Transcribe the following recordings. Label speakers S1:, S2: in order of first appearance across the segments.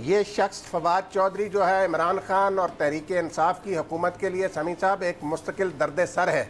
S1: یہ شخص فواد چودھری جو ہے عمران خان اور تحریک انصاف کی حکومت کے لیے سمیع صاحب ایک مستقل درد سر ہے.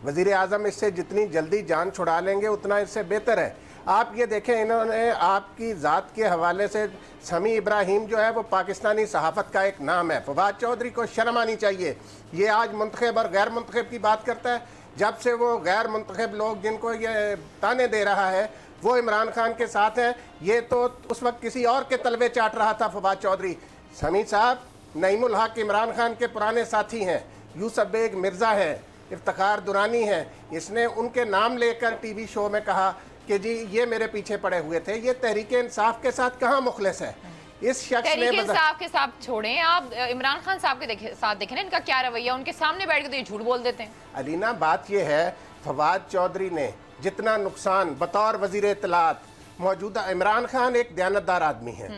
S1: وزیر اعظم اس سے جتنی جلدی جان چھڑا لیں گے اتنا اس سے بہتر ہے. آپ یہ دیکھیں انہوں نے آپ کی ذات کے حوالے سے سمیع ابراہیم جو ہے وہ پاکستانی صحافت کا ایک نام ہے. فواد چودھری کو شرم آنی چاہیے. یہ آج منتخب اور غیر منتخب کی بات کرتا ہے. جب سے وہ غیر منتخب لوگ جن کو یہ تانے دے رہا ہے وہ عمران خان کے ساتھ ہیں. یہ تو اس وقت کسی اور کے تلوے چاٹ رہا تھا فواد چودھری. سمیع صاحب نعیم الحق عمران خان کے پرانے ساتھی ہیں. یوسف بیگ مرزا ہے, افتخار درانی ہے. اس نے ان کے نام لے کر ٹی وی شو میں کہا کہ جی یہ میرے پیچھے پڑے ہوئے تھے. یہ تحریک انصاف کے ساتھ کہاں مخلص ہے؟ اس شخص نے
S2: تحریک انصاف کے ساتھ چھوڑیں, آپ عمران خان صاحب کے ساتھ دیکھیں نا ان کا کیا رویہ, ان کے سامنے بیٹھ کے تو یہ جھوٹ بول دیتے ہیں.
S1: علینا بات یہ ہے فواد چودھری نے جتنا نقصان بطور وزیر اطلاعات, موجودہ عمران خان ایک دیانتدار آدمی ہیں,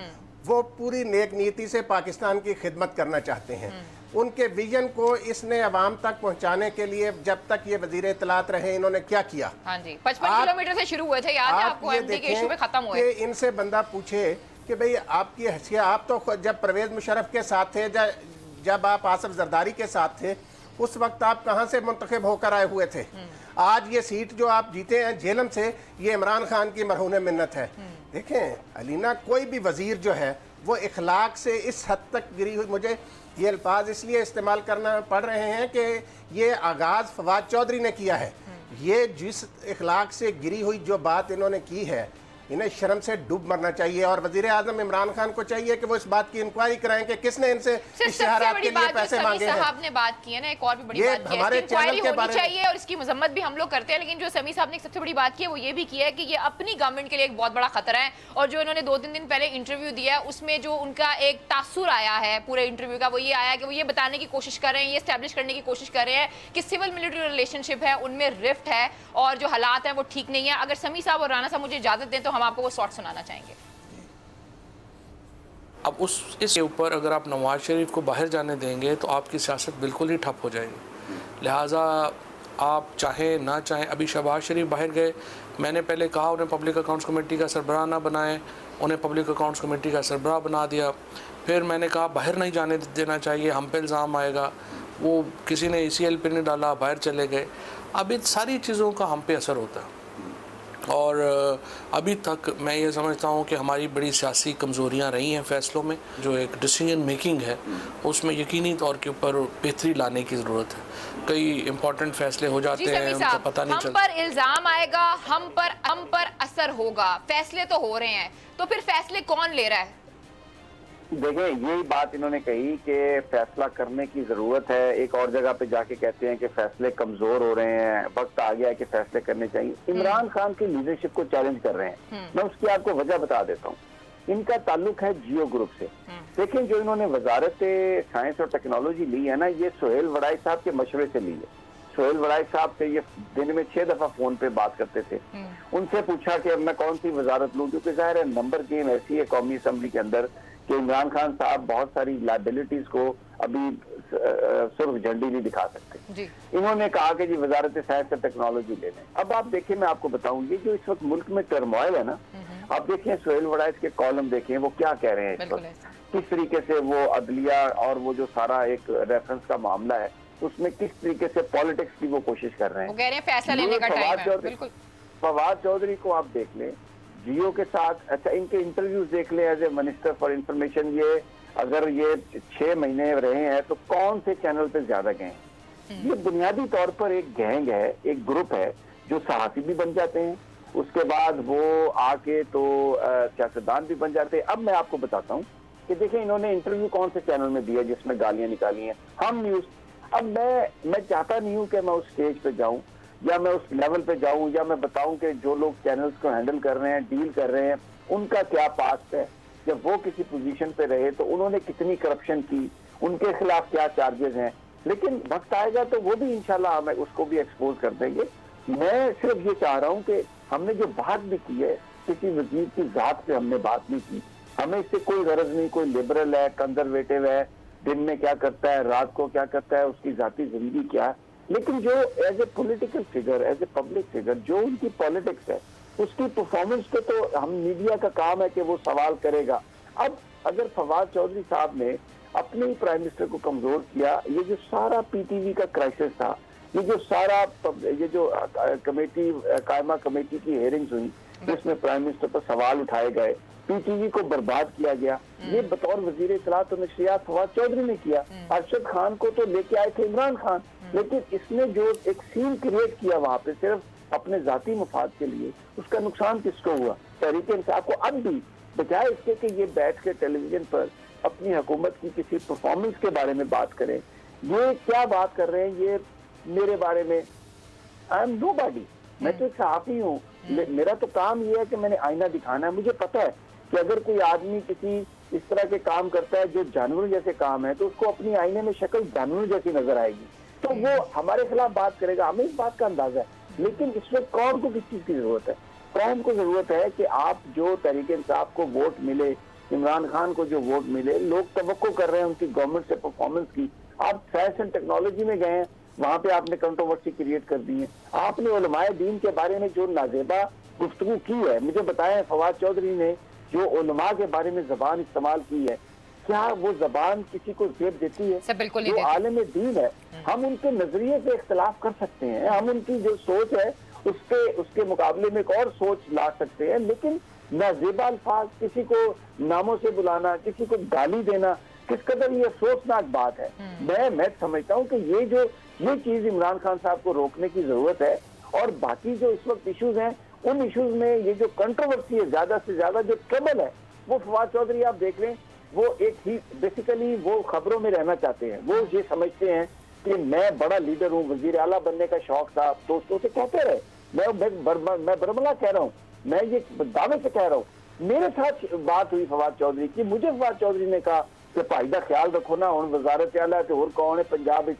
S1: وہ پوری نیک نیتی سے پاکستان کی خدمت کرنا چاہتے ہیں. ان کے ویژن کو اس نے عوام تک پہنچانے کے لیے جب تک یہ وزیر اطلاعات رہے انہوں نے کیا کیا؟
S2: ہاں جی 55 کلومیٹر سے شروع ہوئے تھے, یاد ہے آپ کو, ایم ڈی کے ایشو پہ ختم ہوئے.
S1: کہ ان سے بندہ پوچھے کہ بھئی آپ کی حیثیت, آپ تو جب پرویز مشرف کے ساتھ تھے, جب آپ آصف زرداری کے ساتھ تھے, اس وقت آپ کہاں سے منتخب ہو کر آئے ہوئے تھے؟ آج یہ سیٹ جو آپ جیتے ہیں جہلم سے, یہ عمران خان کی مرہون منت ہے. دیکھیں علینا, کوئی بھی وزیر جو ہے وہ اخلاق سے اس حد تک گری ہوئی, مجھے یہ الفاظ اس لیے استعمال کرنا پڑ رہے ہیں کہ یہ آغاز فواد چودھری نے کیا ہے. یہ جس اخلاق سے گری ہوئی جو بات انہوں نے کی ہے, انہیں شرم سے ڈوب مرنا چاہیے. اور وزیر اعظم عمران خان کو چاہیے کہ وہ اس بات کی انکوائری کرائیں کہ کس نے ان سے اشتہارات کے لیے پیسے مانگے ہیں.
S2: صاحب نے بات کی ہے نا, ایک اور بھی بڑی بات کی ہے, انکوائری ہونی چاہیے اور اس کی مذمت بھی ہم لوگ کرتے ہیں, لیکن جو سمیع صاحب نے سب سے بڑی بات کی ہے وہ یہ بھی کی ہے کہ یہ اپنی گورنمنٹ کے لیے ایک بہت بڑا خطرہ ہے. اور جو انہوں نے 2-3 دن پہلے انٹرویو دیا ہے اس میں جو ان کا ایک تاثر آیا ہے پورے انٹرویو کا, وہ یہ آیا کہ وہ یہ بتانے کی کوشش کر رہے ہیں, یہ اسٹیبلش کرنے کی کوشش کر رہے ہیں کہ سول ملٹری ریلیشن شپ ہے ان میں رفٹ ہے اور جو حالات ہیں وہ ٹھیک نہیں ہیں. اگر سمیع صاحب اور رانا صاحب مجھے اجازت دیں تو ہم آپ کو وہ شارٹ سنانا چاہیں گے.
S3: اب اس کے اوپر اگر آپ نواز شریف کو باہر جانے دیں گے تو آپ کی سیاست بالکل ہی ٹھپ ہو جائے گی. لہٰذا آپ چاہیں نہ چاہیں, ابھی شہباز شریف باہر گئے, میں نے پہلے کہا انہیں پبلک اکاؤنٹس کمیٹی کا سربراہ نہ بنائیں, انہیں پبلک اکاؤنٹس کمیٹی کا سربراہ بنا دیا. پھر میں نے کہا باہر نہیں جانے دینا چاہیے, ہم پہ الزام آئے گا, وہ کسی نے ECL پہ نہیں ڈالا, باہر چلے گئے. اب ان ساری چیزوں کا ہم پہ اثر ہوتا ہے. اور ابھی تک میں یہ سمجھتا ہوں کہ ہماری بڑی سیاسی کمزوریاں رہی ہیں فیصلوں میں. جو ایک ڈیسیژن میکنگ ہے اس میں یقینی طور کے اوپر بہتری لانے کی ضرورت ہے. کئی امپورٹنٹ فیصلے ہو جاتے ہیں, ان کا پتہ نہیں چلتا.
S2: ہم پر الزام آئے گا, ہم پر اثر ہوگا, فیصلے تو ہو رہے ہیں, تو پھر فیصلے کون لے رہا ہے؟
S4: دیکھیں یہی بات انہوں نے کہی کہ فیصلہ کرنے کی ضرورت ہے. ایک اور جگہ پہ جا کے کہتے ہیں کہ فیصلے کمزور ہو رہے ہیں, وقت آ گیا ہے کہ فیصلے کرنے چاہیے. عمران خان کی لیڈرشپ کو چیلنج کر رہے ہیں. میں اس کی آپ کو وجہ بتا دیتا ہوں. ان کا تعلق ہے جیو گروپ سے. دیکھیں جو انہوں نے وزارت سائنس اور ٹیکنالوجی لی ہے نا, یہ سہیل وڑائی صاحب کے مشورے سے لی ہے. سہیل وڑائی صاحب سے یہ دن میں 6 دفعہ فون پہ بات کرتے تھے. ان سے پوچھا کہ اب میں کون سی وزارت لوں, کیونکہ ظاہر ہے نمبر گیم ایسی ہے قومی اسمبلی کے اندر کہ عمران خان صاحب بہت ساری لائبلٹیز کو ابھی سرخ جھنڈی نہیں دکھا سکتے. انہوں نے کہا کہ جی وزارت سائنس اور ٹیکنالوجی لے لیں. اب آپ دیکھیں, میں آپ کو بتاؤں, یہ جو اس وقت ملک میں ٹرموائل ہے نا, آپ دیکھیں سہیل وڑائی کے کالم دیکھیں, وہ کیا کہہ رہے ہیں اس وقت, کس طریقے سے وہ عدلیہ اور وہ جو سارا ایک ریفرنس کا معاملہ ہے اس میں کس طریقے سے پالیٹکس کی وہ کوشش کر رہے ہیں.
S2: وہ کہہ رہے ہیں فیصلہ لینے کا ٹائم ہے. بالکل
S4: فواد چودھری کو آپ دیکھ لیں, جیو کے ساتھ, اچھا ان کے انٹرویوز دیکھ لیں as a minister for information. یہ اگر یہ 6 مہینے رہے ہیں تو کون سے چینل پہ زیادہ گئے ہیں؟ یہ بنیادی طور پر ایک گینگ ہے, ایک گروپ ہے جو صحافی بھی بن جاتے ہیں, اس کے بعد وہ آ کے تو سیاستدان بھی بن جاتے ہیں. اب میں آپ کو بتاتا ہوں کہ دیکھیں انہوں نے انٹرویو کون سے چینل میں دیا جس میں گالیاں نکالی ہیں, ہم نیوز. اب میں چاہتا نہیں ہوں کہ میں اس سٹیج پہ جاؤں یا میں اس لیول پہ جاؤں یا میں بتاؤں کہ جو لوگ چینلز کو ہینڈل کر رہے ہیں, ڈیل کر رہے ہیں, ان کا کیا پاسٹ ہے, جب وہ کسی پوزیشن پہ رہے تو انہوں نے کتنی کرپشن کی, ان کے خلاف کیا چارجز ہیں. لیکن وقت آئے گا تو وہ بھی انشاءاللہ ہم اس کو بھی ایکسپوز کر دیں گے. میں صرف یہ چاہ رہا ہوں کہ ہم نے جو بات بھی کی ہے, کسی وزیر کی ذات پہ ہم نے بات نہیں کی. ہمیں اس سے کوئی غرض نہیں, کوئی لبرل ہے, کنزرویٹو ہے, دن میں کیا کرتا ہے, رات کو کیا کرتا ہے, اس کی ذاتی زندگی کیا ہے. لیکن جو as a political figure, as a public figure, جو ان کی پالیٹکس ہے, اس کی پرفارمنس پہ تو ہم میڈیا کا کام ہے کہ وہ سوال کرے گا. اب اگر فواد چودھری صاحب نے اپنے ہی پرائم منسٹر کو کمزور کیا، یہ جو سارا پی ٹی وی کا کرائسس تھا، یہ جو کمیٹی قائمہ کمیٹی کی ہیئرنگز ہوئی جس میں پرائم منسٹر پر سوال اٹھائے گئے، پی ٹی وی کو برباد کیا گیا، یہ بطور وزیر اطلاعات و نشریات فواد چودھری نے کیا۔ ارشد خان کو تو لے کے آئے تھے عمران خان، لیکن اس نے جو ایک سین کریٹ کیا وہاں پہ صرف اپنے ذاتی مفاد کے لیے، اس کا نقصان کس کو ہوا؟ تحریک انصاف کو۔ اب بھی بجائے اس کے کہ یہ بیٹھ کے ٹیلی ویژن پر اپنی حکومت کی کسی پرفارمنس کے بارے میں بات کریں، یہ کیا بات کر رہے ہیں؟ یہ میرے بارے میں آئی ایم نو باڈی، میں تو ایک صحافی ہوں، میرا تو کام یہ ہے کہ میں نے آئینہ دکھانا ہے۔ مجھے پتا ہے کہ اگر کوئی آدمی کسی اس طرح کے کام کرتا ہے جو جانور جیسے کام ہے تو اس کو اپنی آئینے میں شکل جانور جیسی نظر آئے گی، تو وہ ہمارے خلاف بات کرے گا، ہمیں اس بات کا اندازہ ہے۔ لیکن اس وقت قوم کو کس چیز کی ضرورت ہے؟ قوم کو ضرورت ہے کہ آپ جو تحریک انصاف کو ووٹ ملے، عمران خان کو جو ووٹ ملے، لوگ توقع کر رہے ہیں ان کی گورنمنٹ سے پرفارمنس کی۔ آپ سائنس اینڈ ٹیکنالوجی میں گئے ہیں، وہاں پہ آپ نے کنٹروورسی کریٹ کر دی ہے۔ آپ نے علماء دین کے بارے میں جو نازیبا گفتگو کی ہے، مجھے بتائیں فواد چودھری نے جو علماء کے بارے میں زبان استعمال کی ہے، کیا وہ زبان کسی کو زیب دیتی ہے؟
S2: بالکل
S4: جو عالم دین ہے، ہم ان کے نظریے سے اختلاف کر سکتے ہیں، ہم ان کی جو سوچ ہے اس کے مقابلے میں ایک اور سوچ لا سکتے ہیں، لیکن نازیبا الفاظ، کسی کو ناموں سے بلانا، کسی کو گالی دینا، کس قدر یہ افسوسناک بات ہے۔ میں سمجھتا ہوں کہ یہ چیز عمران خان صاحب کو روکنے کی ضرورت ہے، اور باقی جو اس وقت ایشوز ہیں، ان ایشوز میں یہ جو کنٹروورسی ہے، زیادہ سے زیادہ جو ٹربل ہے، وہ فواد چودھری آپ دیکھ لیں، وہ ایک ہی بیسیکلی وہ خبروں میں رہنا چاہتے ہیں، وہ یہ سمجھتے ہیں کہ میں بڑا لیڈر ہوں، وزیر اعلیٰ بننے کا شوق تھا، دوستوں سے کہتے رہے، میں برملا کہہ رہا ہوں، میں یہ دعوے سے کہہ رہا ہوں۔ میرے ساتھ بات ہوئی فواد چودھری کی، مجھے فواد چودھری نے کہا کہ بھائی دا خیال رکھو نا، ہوں وزارت اعلیٰ تے اور کون ہے پنجاب۔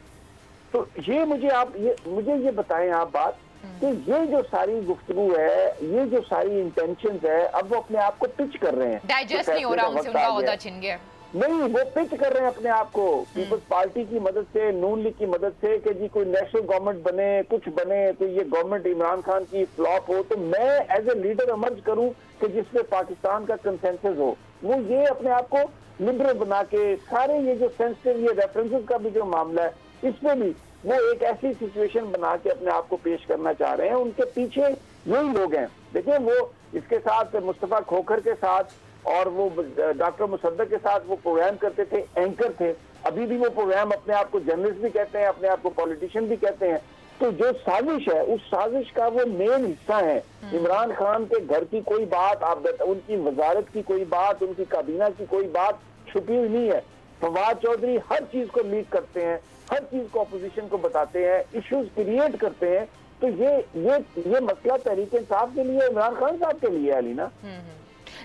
S4: تو یہ مجھے یہ بتائیں آپ بات کہ یہ جو ساری گفتگو ہے، یہ جو ساری انٹینشنز ہے، اب وہ اپنے آپ کو پچ کر رہے ہیں،
S2: ڈائجسٹ نہیں ہو رہا ان سے، ان کا عہدہ چھن گیا
S4: نہیں، وہ پچ کر رہے ہیں اپنے آپ کو پیپلز پارٹی کی مدد سے، نون لیگ کی مدد سے، کہ جی کوئی نیشنل گورنمنٹ بنے، کچھ بنے، تو یہ گورنمنٹ عمران خان کی فلاپ ہو تو میں ایز اے لیڈر امرج کروں کہ جس میں پاکستان کا کنسنسس ہو۔ وہ یہ اپنے آپ کو لبرل بنا کے سارے یہ جو سینسٹیو یہ ریفرنسز کا بھی جو معاملہ ہے، اس میں بھی وہ ایک ایسی سچویشن بنا کے اپنے آپ کو پیش کرنا چاہ رہے ہیں۔ ان کے پیچھے یہی لوگ ہیں، دیکھیں وہ اس کے ساتھ مصطفیٰ کھوکھر کے ساتھ اور وہ ڈاکٹر مصدق کے ساتھ وہ پروگرام کرتے تھے، اینکر تھے، ابھی بھی وہ پروگرام اپنے آپ کو جرنلسٹ بھی کہتے ہیں، اپنے آپ کو پولیٹیشین بھی کہتے ہیں۔ تو جو سازش ہے، اس سازش کا وہ مین حصہ ہے۔ عمران خان کے گھر کی کوئی بات، ان کی وزارت کی کوئی بات، ان کی کابینہ کی کوئی بات چھپی ہوئی نہیں ہے۔ فواد چودھری ہر چیز کو لیک کرتے ہیں، ہر چیز کو اپوزیشن کو بتاتے ہیں، ایشوز کریٹ کرتے ہیں۔ تو یہ مسئلہ تحریک انصاف کے لیے، عمران خان صاحب کے لیے ہے علینا۔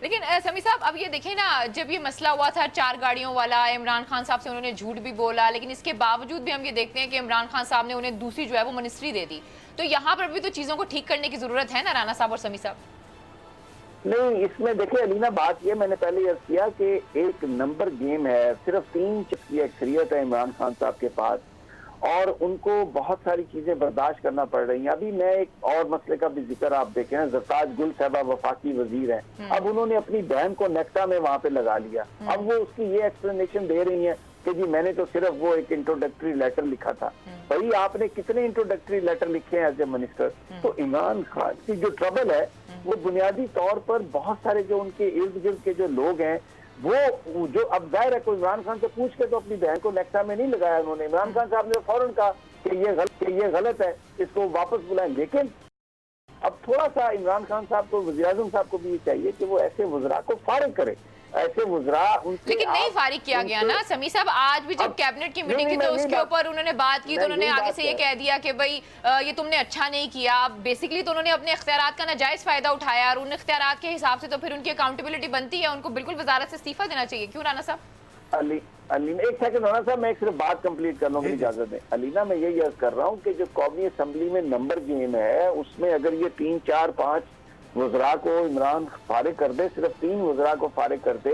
S2: لیکن سمیع صاحب اب یہ دیکھیں نا، جب یہ مسئلہ ہوا تھا 4 گاڑیوں والا، عمران خان صاحب سے انہوں نے جھوٹ بھی بولا، لیکن اس کے باوجود بھی ہم یہ دیکھتے ہیں کہ عمران خان صاحب نے انہیں دوسری جو ہے وہ منسٹری دے دی۔ تو یہاں پر بھی تو چیزوں کو ٹھیک کرنے کی ضرورت ہے نا رانا صاحب اور سمیع صاحب؟
S4: نہیں، اس میں دیکھیں علینا، بات یہ میں نے پہلے عرض کیا کہ ایک نمبر گیم ہے، صرف 3 چپ کی اکثریت ہے عمران خان صاحب کے پاس، اور ان کو بہت ساری چیزیں برداشت کرنا پڑ رہی ہیں۔ ابھی میں ایک اور مسئلے کا بھی ذکر آپ دیکھیں، زرتاج گل صاحبہ وفاقی وزیر ہیں، اب انہوں نے اپنی بہن کو نیکٹا میں وہاں پہ لگا لیا۔ اب وہ اس کی یہ ایکسپلینیشن دے رہی ہیں کہ جی میں نے تو صرف وہ ایک انٹروڈکٹری لیٹر لکھا تھا۔ بھائی آپ نے کتنے انٹروڈکٹری لیٹر لکھے ہیں ایز اے منسٹر؟ تو عمران خان کی جو ٹربل ہے وہ بنیادی طور پر بہت سارے جو ان کے ارد گرد کے جو لوگ ہیں، وہ جو اب ظاہر ہے کوئی عمران خان سے پوچھ کے تو اپنی بہن کو نیکٹا میں نہیں لگایا انہوں نے۔ عمران خان صاحب نے فوراً کہا کہ یہ غلط ہے، اس کو واپس بلائیں۔ لیکن اب تھوڑا سا عمران خان صاحب کو، وزیر اعظم صاحب کو بھی یہ چاہیے کہ وہ ایسے وزراء کو فارغ کرے، ایسے وزراء ان سے،
S2: لیکن نہیں فارغ کیا گیا نا سمیع صاحب۔ آج بھی جب کیبنٹ کی میٹنگ کی تو اس کے اوپر انہوں نے بات کی تو انہوں نے آگے سے یہ کہہ دیا کہ بھائی یہ تم نے اچھا نہیں کیا۔ بیسیکلی تو انہوں نے اپنے اختیارات کا ناجائز فائدہ اٹھایا، اور ان اختیارات کے حساب سے تو پھر ان کی اکاؤنٹیبلٹی بنتی ہے، ان کو بالکل وزارت سے استعفیٰ دینا چاہیے۔ کیوں رانا صاحب؟
S4: علینا ایک سیکنڈ رانا صاحب، میں ایک صرف بات کمپلیٹ کر لوں گی، اجازت دیں۔ علینا میں یہی عرض کر رہا ہوں کہ جو قومی اسمبلی میں نمبر گیم ہے، اس میں اگر یہ 3 4 5 وزراء کو عمران فارغ کر دے، صرف 3 وزراء کو فارغ کر دے،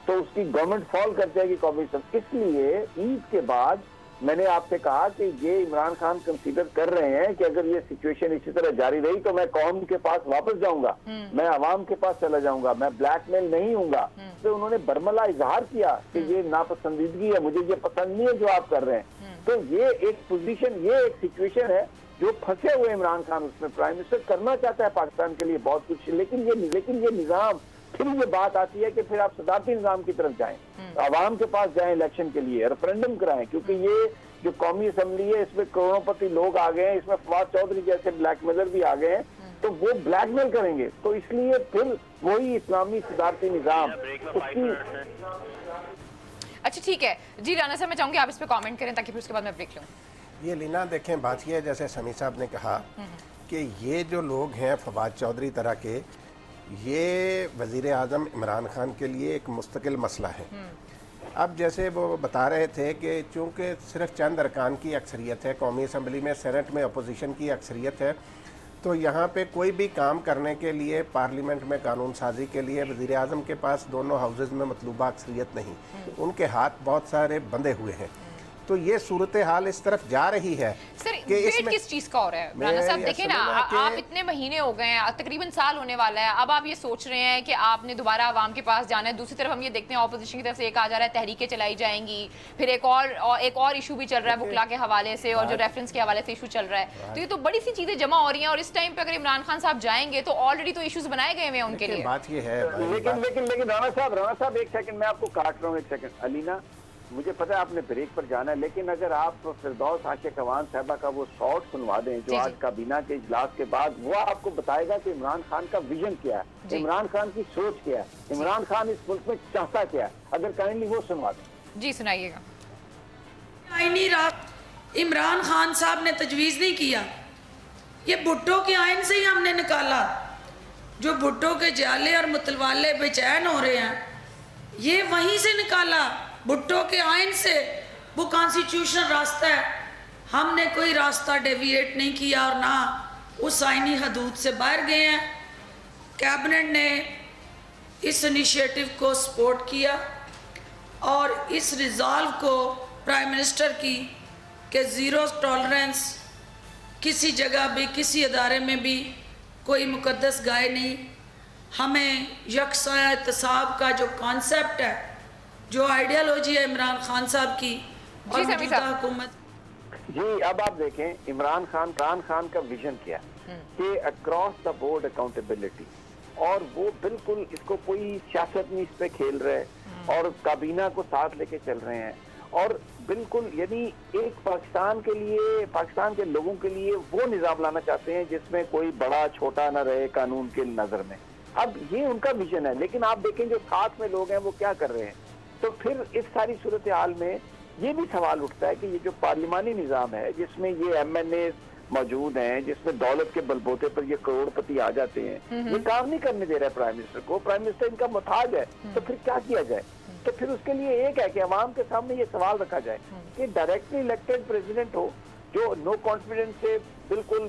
S4: تو اس کی گورنمنٹ فال کر جائے گی قومی اسمبلی۔ اس لیے عید کے بعد میں نے آپ سے کہا کہ یہ عمران خان کنسیڈر کر رہے ہیں کہ اگر یہ سچویشن اسی طرح جاری رہی تو میں قوم کے پاس واپس جاؤں گا, میں عوام کے پاس چلا جاؤں گا, میں بلیک میل نہیں ہوں گا. تو انہوں نے برملا اظہار کیا کہ یہ ناپسندیدگی ہے, مجھے یہ پسند نہیں ہے جو آپ کر رہے ہیں. تو یہ ایک پوزیشن, یہ ایک سچویشن ہے جو پھنسے ہوئے عمران خان اس میں. پرائم منسٹر کرنا چاہتا ہے پاکستان کے لیے بہت کچھ, لیکن یہ نظام, پھر یہ بات آتی ہے کہ پھر آپ صدارتی نظام کی طرف جائیں, عوام کے پاس جائیں الیکشن کے لیے, ریفرینڈم کرائیں, کیونکہ یہ جو قومی اسمبلی ہے اس میں کروڑوں پتی لوگ آ گئے ہیں, اس میں فواد چودھری جیسے بلیک میلر بھی آ گئے ہیں, تو وہ بلیک میل کریں گے. تو اس لیے پھر وہی اسلامی صدارتی نظام اس کی.
S2: اچھا ٹھیک ہے جی رانا صاحب, میں چاہوں گی آپ اس پہ کامنٹ کریں تاکہ پھر اس کے بعد میں بریک لوں.
S1: یہ لینا دیکھیں بات یہ ہے, جیسے سمیع صاحب نے کہا کہ یہ جو لوگ ہیں فواد چودھری طرح کے, یہ وزیر اعظم عمران خان کے لیے ایک مستقل مسئلہ ہے. اب جیسے وہ بتا رہے تھے کہ چونکہ صرف چند ارکان کی اکثریت ہے قومی اسمبلی میں, سینٹ میں اپوزیشن کی اکثریت ہے, تو یہاں پہ کوئی بھی کام کرنے کے لیے پارلیمنٹ میں قانون سازی کے لیے وزیر اعظم کے پاس دونوں ہاؤسز میں مطلوبہ اکثریت نہیں, ان کے ہاتھ بہت سارے بندھے ہوئے ہیں. تو یہ صورتحال اس طرف جا رہی ہے.
S2: سر ویٹ کس چیز کا ہو رہا ہے رانا صاحب؟ دیکھیں نا, آپ اتنے مہینے ہو گئے ہیں, تقریباً سال ہونے والا ہے, اب آپ یہ سوچ رہے ہیں کہ آپ نے دوبارہ عوام کے پاس جانا ہے. دوسری طرف ہم یہ دیکھتے ہیں اپوزیشن کی طرف سے ایک آ جا رہا ہے تحریکیں چلائی جائیں گی, پھر ایک اور ایشو بھی چل رہا ہے وکلا کے حوالے سے, اور جو ریفرنس کے حوالے سے ایشو چل رہا ہے. تو یہ تو بڑی سی چیزیں جمع ہو رہی ہیں, اور اس ٹائم پہ اگر عمران خان صاحب جائیں گے تو آلریڈی تو ایشوز بنائے گئے ہیں ان کے لیے.
S1: بات یہ ہے
S4: لیکن رانا صاحب ایک سیکنڈ میں آپ کو کاٹ رہا ہوں, ایک سیکنڈ. علینا مجھے پتا ہے آپ نے بریک پر جانا ہے, لیکن اگر آپ فردوس عاشق خوان صاحبہ کا وہ شارٹ سنوا دیں جو آج کابینہ کے اجلاس کے بعد, وہ آپ کو بتائے گا کہ عمران خان کا ویژن کیا ہے, عمران خان کی سوچ کیا ہے, عمران خان اس ملک میں چاہتا کیا ہے. اگر کائنڈلی وہ سنوا دیں.
S2: جی سنائیے گا.
S5: آئینی رات عمران خان صاحب نے تجویز نہیں کیا, یہ بھٹو کے آئین سے ہی ہم نے نکالا. جو بھٹو کے جالے اور متلوالے بے چین ہو رہے ہیں, یہ وہیں سے نکالا, بھٹو کے آئین سے. وہ کانسٹیٹیوشنل راستہ ہے, ہم نے کوئی راستہ ڈیویٹ نہیں کیا اور نہ اس آئینی حدود سے باہر گئے ہیں. کیبنٹ نے اس انیشیٹو کو سپورٹ کیا اور اس ریزالو کو پرائم منسٹر کی کہ زیرو ٹالرنس, کسی جگہ بھی کسی ادارے میں بھی کوئی مقدس گائے نہیں. ہمیں یکساں احتساب کا جو کانسیپٹ ہے, جو آئیڈیالوجی ہے عمران خان صاحب کی اور موجودہ حکومت.
S4: جی اب آپ دیکھیں عمران خان کا ویژن کیا ہے کہ اکراس دا بورڈ اکاؤنٹیبلٹی, اور وہ بالکل اس کو کوئی سیاست نہیں اس پہ کھیل رہے, اور کابینہ کو ساتھ لے کے چل رہے ہیں, اور بالکل یعنی ایک پاکستان کے لیے, پاکستان کے لوگوں کے لیے وہ نظام لانا چاہتے ہیں جس میں کوئی بڑا چھوٹا نہ رہے قانون کے نظر میں. اب یہ ان کا ویژن ہے, لیکن آپ دیکھیں جو ساتھ میں لوگ ہیں وہ کیا کر رہے ہیں. تو پھر اس ساری صورتحال میں یہ بھی سوال اٹھتا ہے کہ یہ جو پارلیمانی نظام ہے جس میں یہ ایم این اے موجود ہیں, جس میں دولت کے بلبوتے پر یہ کروڑ پتی آ جاتے ہیں, یہ کام نہیں کرنے دے رہا ہے پرائم منسٹر کو. پرائم منسٹر ان کا محتاج ہے, تو پھر کیا کیا جائے؟ تو پھر اس کے لیے ایک ہے کہ عوام کے سامنے یہ سوال رکھا جائے کہ ڈائریکٹلی الیکٹڈ پریزیڈنٹ ہو جو نو کانفیڈنس سے بالکل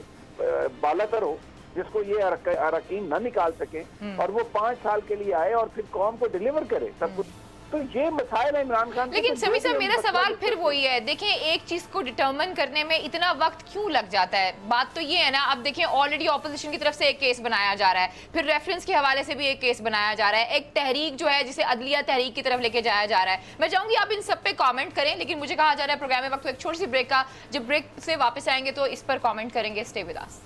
S4: بالاتر ہو, جس کو یہ اراکین نہ نکال سکیں, اور وہ 5 سال کے لیے آئے اور پھر قوم کو ڈیلیور کرے سب کچھ. تو یہ مسائل ہے عمران خان.
S2: لیکن سمیع صاحب میرا سوال پھر وہی ہے, دیکھیں ایک چیز کو ڈٹرمن کرنے میں اتنا وقت کیوں لگ جاتا ہے؟ بات تو یہ ہے نا, اب دیکھیں آلریڈی اپوزیشن کی طرف سے ایک کیس بنایا جا رہا ہے, پھر ریفرنس کے حوالے سے بھی ایک کیس بنایا جا رہا ہے, ایک تحریک جو ہے جسے عدلیہ تحریک کی طرف لے کے جایا جا رہا ہے. میں چاہوں گی آپ ان سب پہ کامنٹ کریں, لیکن مجھے کہا جا رہا ہے پروگرام میں وقت ایک چھوٹی سی بریک کا, جب بریک سے واپس آئیں گے تو اس پر کامنٹ کریں گے. Stay with us.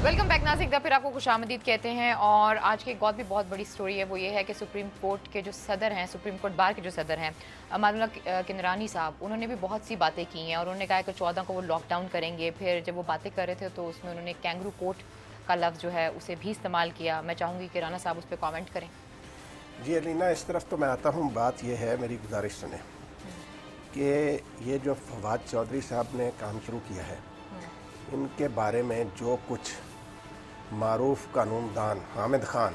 S2: Welcome back ناظرین, پھر آپ کو خوش آمدید کہتے ہیں. اور آج کی ایک بہت بڑی سٹوری ہے, وہ یہ ہے کہ سپریم کورٹ کے جو صدر ہیں, سپریم کورٹ بار کے جو صدر ہیں معمولہ کنرانی صاحب, انہوں نے بھی بہت سی باتیں کی ہیں, اور انہوں نے کہا کہ 14 کو وہ لاک ڈاؤن کریں گے. پھر جب وہ باتیں کر رہے تھے تو اس میں انہوں نے کینگرو کورٹ کا لفظ جو ہے اسے بھی استعمال کیا. میں چاہوں گی کہ رانا صاحب اس پہ کامنٹ کریں.
S1: جی علینا, اس طرف تو میں آتا ہوں. بات یہ ہے, میری گزارش سنیں کہ یہ جو فواد چودھری صاحب نے کام شروع کیا ہے, ان کے بارے میں جو کچھ معروف قانون دان حامد خان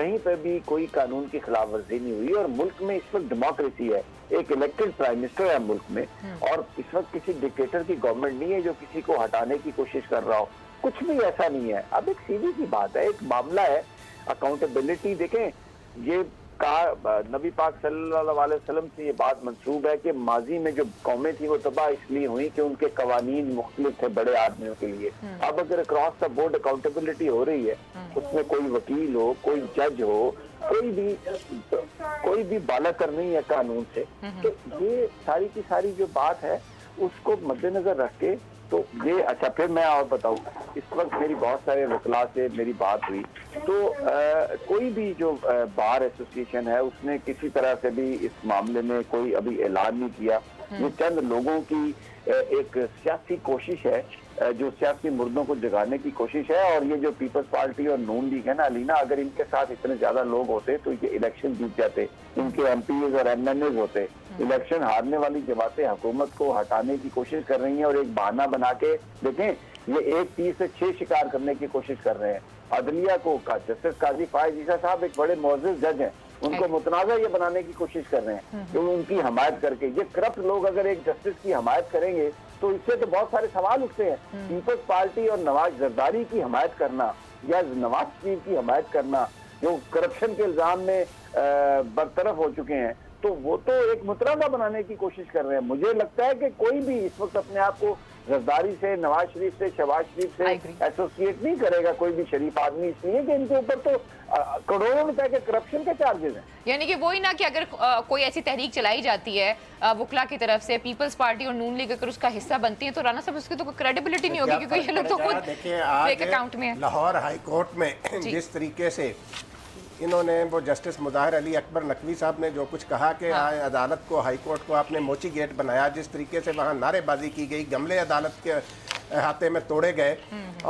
S4: کہیں پہ بھی کوئی قانون کی خلاف ورزی نہیں ہوئی، اور ملک میں اس وقت ڈیموکریسی ہے، ایک الیکٹڈ پرائم منسٹر ہے ملک میں، اور اس وقت کسی ڈکٹیٹر کی گورنمنٹ نہیں ہے جو کسی کو ہٹانے کی کوشش کر رہا ہو، کچھ بھی ایسا نہیں ہے۔ اب ایک سیدھی سی بات ہے، ایک معاملہ ہے اکاؤنٹیبلٹی۔ دیکھیں، یہ کہا نبی پاک صلی اللہ علیہ وسلم سے یہ بات منسوب ہے کہ ماضی میں جو قومیں تھیں وہ تباہ اس لیے ہوئی کہ ان کے قوانین مختلف تھے بڑے آدمیوں کے لیے۔ اب اگر اکراس دا بورڈ اکاؤنٹیبلٹی ہو رہی ہے، اس میں کوئی وکیل ہو، کوئی جج ہو، کوئی بھی بالا تر نہیں ہے قانون سے، تو یہ ساری کی ساری جو بات ہے اس کو مد نظر رکھ کے تو یہ اچھا پھر میں اور بتاؤں، اس وقت میری بہت سارے وکلاء سے میری بات ہوئی تو کوئی بھی جو بار ایسوسیشن ہے اس نے کسی طرح سے بھی اس معاملے میں کوئی ابھی اعلان نہیں کیا۔ یہ چند لوگوں کی ایک سیاسی کوشش ہے، جو سیاسی مردوں کو جگانے کی کوشش ہے، اور یہ جو پیپلز پارٹی اور نون لیگ ہے نا علینا، اگر ان کے ساتھ اتنے زیادہ لوگ ہوتے تو یہ الیکشن جیت جاتے، ان کے ایم پی ایز اور ایم این ایز ہوتے۔ الیکشن ہارنے والی جماعتیں حکومت کو ہٹانے کی کوشش کر رہی ہیں، اور ایک بہانہ بنا کے دیکھیں یہ 1 تیر سے 6 شکار کرنے کی کوشش کر رہے ہیں۔ عدلیہ کو جسٹس قاضی فائز عیسیٰ صاحب ایک بڑے معزز جج ہیں، ان کو متنازع یہ بنانے کی کوشش کر رہے ہیں کہ ان کی حمایت کر کے، یہ کرپٹ لوگ اگر ایک جسٹس کی حمایت کریں گے تو اس سے تو بہت سارے سوال اٹھتے ہیں۔ پیپلز پارٹی اور نواز زرداری کی حمایت کرنا یا نواز شریف کی حمایت کرنا جو کرپشن کے الزام میں برطرف ہو چکے ہیں، تو وہ تو ایک متنازع بنانے کی کوشش کر رہے ہیں۔ مجھے لگتا ہے کہ کوئی بھی اس وقت اپنے آپ کو زرداری سے، نواز شریف سے، شہباز شریف سے ایسوسیٹ نہیں کرے گا کوئی بھی شریف آدمی، اس لیے کہ ان کے اوپر تو کروڑوں روپے کے کرپشن کے چارجز ہیں۔
S2: یعنی کہ وہی نا کہ اگر کوئی ایسی تحریک چلائی جاتی ہے وکلا کی طرف سے، پیپلز پارٹی اور نون لیگ اگر اس کا حصہ بنتی ہے تو رانا صاحب اس کی تو کوئی کریڈیبلٹی نہیں ہوگی، کیونکہ یہ لوگ تو خود فیک اکاؤنٹ میں ہیں۔
S1: لاہور ہائی کورٹ میں جس طریقے سے انہوں نے وہ جسٹس مظاہر علی اکبر نقوی صاحب نے جو کچھ کہا کہ عدالت کو، ہائی کورٹ کو آپ نے موچی گیٹ بنایا، جس طریقے سے وہاں نعرے بازی کی گئی، گملے عدالت کے احاطے میں توڑے گئے،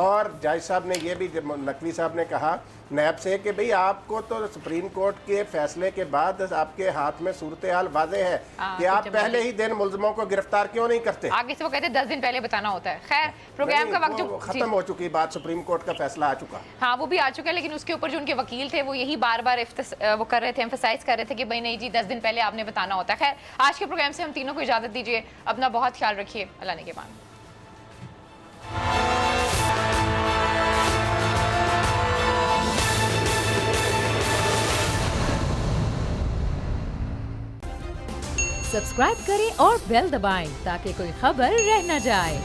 S1: اور جج صاحب نے یہ بھی، نقوی صاحب نے کہا نیب سے کہ بھئی آپ کو تو سپریم کورٹ کے فیصلے کے بعد آپ کے ہاتھ میں صورتحال واضح ہے کہ آپ پہلے ہی دن ملزموں کو گرفتار کیوں نہیں کرتے؟
S2: آگے سے وہ کہتے ہیں 10 دن پہلے بتانا ہوتا ہے۔ خیر پروگرام کا وقت جو
S1: ختم ہو چکی بات، سپریم کورٹ کا فیصلہ آ چکا،
S2: ہاں وہ بھی آ چکا ہے، لیکن اس کے اوپر جو ان کے وکیل تھے وہ یہی بار بار وہ کر رہے تھے، ایمفسائز کر رہے تھے کہ بھائی نہیں جی 10 دن پہلے آپ نے بتانا ہوتا ہے۔ خیر آج کے پروگرام سے ہم تینوں کو اجازت دیجیے، اپنا بہت خیال رکھیے، اللہ نے کے مان۔
S6: سبسکرائب کریں اور بیل دبائیں تاکہ کوئی خبر رہ نہ جائے۔